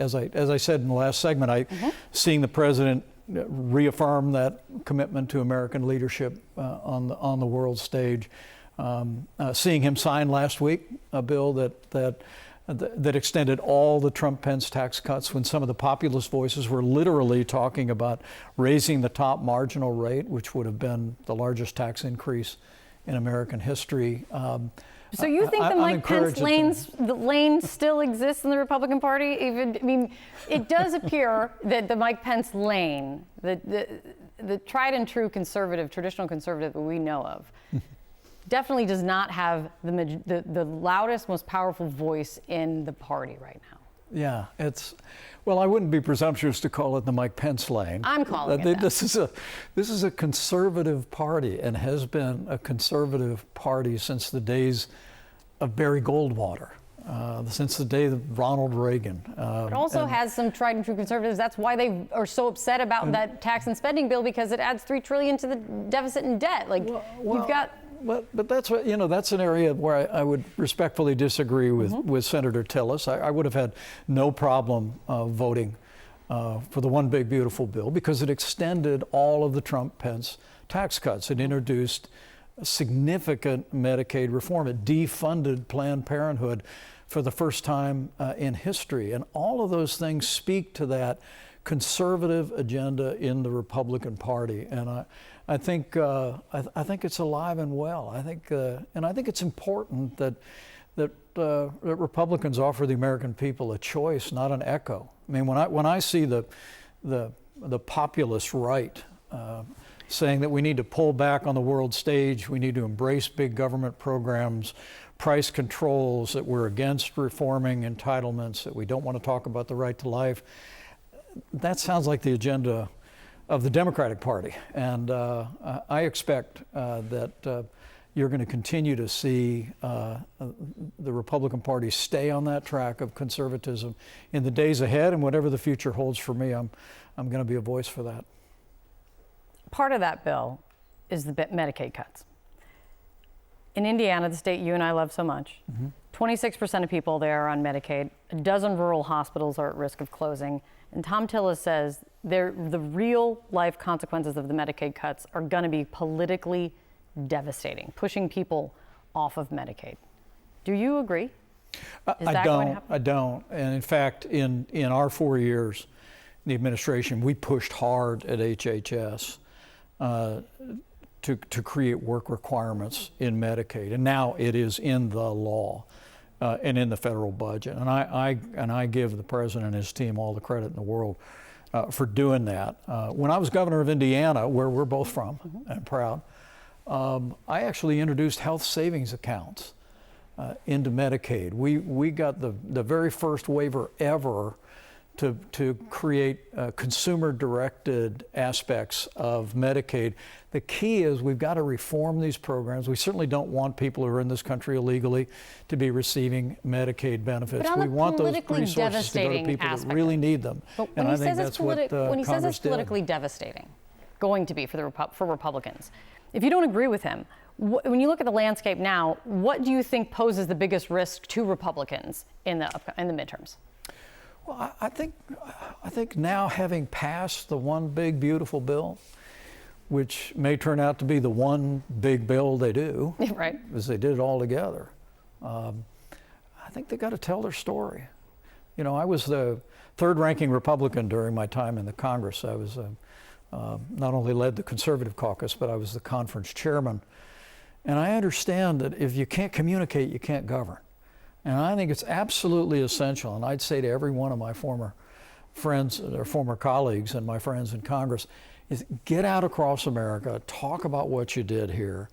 as I said in the last segment, seeing the president reaffirm that commitment to American leadership on the world stage, seeing him sign last week a bill that extended all the Trump-Pence tax cuts when some of the populist voices were literally talking about raising the top marginal rate, which would have been the largest tax increase in American history. So you think the Mike Pence lane still exists in the Republican Party? It does appear that the Mike Pence lane, the tried and true conservative, traditional conservative that we know of, definitely does not have the loudest, most powerful voice in the party right now. Yeah, well, I wouldn't be presumptuous to call it the Mike Pence lane. I'm calling it that. This is a conservative party and has been a conservative party since the days of Barry Goldwater, since the day of Ronald Reagan. It also has some tried and true conservatives. That's why they are so upset about that tax and spending bill, because it adds $3 trillion to the deficit and debt. You've got. But that's what, that's an area where I would respectfully disagree with Senator Tillis. I would have had no problem voting for the One Big Beautiful Bill, because it extended all of the Trump-Pence tax cuts. It introduced significant Medicaid reform. It defunded Planned Parenthood for the first time in history. And all of those things speak to that conservative agenda in the Republican Party. And I think it's alive and well. I think it's important that Republicans offer the American people a choice, not an echo. I mean, when I see the populist right saying that we need to pull back on the world stage, we need to embrace big government programs, price controls, that we're against reforming entitlements, that we don't want to talk about the right to life, that sounds like the agenda of the Democratic Party. And I expect that you're going to continue to see the Republican Party stay on that track of conservatism in the days ahead, and whatever the future holds for me, I'm going to be a voice for that. Part of that bill is the Medicaid cuts. In Indiana, the state you and I love so much, 26% of people there are on Medicaid. A dozen rural hospitals are at risk of closing. And Tom Tillis says the real life consequences of the Medicaid cuts are going to be politically devastating, pushing people off of Medicaid. Do you agree? I don't. And in fact, in our 4 years in the administration, we pushed hard at HHS to create work requirements in Medicaid, and now it is in the law and in the federal budget. And I give the president and his team all the credit in the world for doing that. When I was governor of Indiana, where we're both from and proud, I actually introduced health savings accounts into Medicaid. We got the very first waiver ever to create consumer-directed aspects of Medicaid. The key is we've got to reform these programs. We certainly don't want people who are in this country illegally to be receiving Medicaid benefits. We want those resources to go to people that really need them. But when he says it's politically devastating, going to be for Republicans, if you don't agree with him, when you look at the landscape now, what do you think poses the biggest risk to Republicans in the midterms? Well, I think now, having passed the One Big Beautiful Bill, which may turn out to be the one big bill they do, right? Because they did it all together. I think they got to tell their story. I was the third-ranking Republican during my time in the Congress. I was not only led the conservative caucus, but I was the conference chairman. And I understand that if you can't communicate, you can't govern. And I think it's absolutely essential, and I'd say to every one of my former friends or former colleagues and my friends in Congress, is get out across America, talk about what you did here,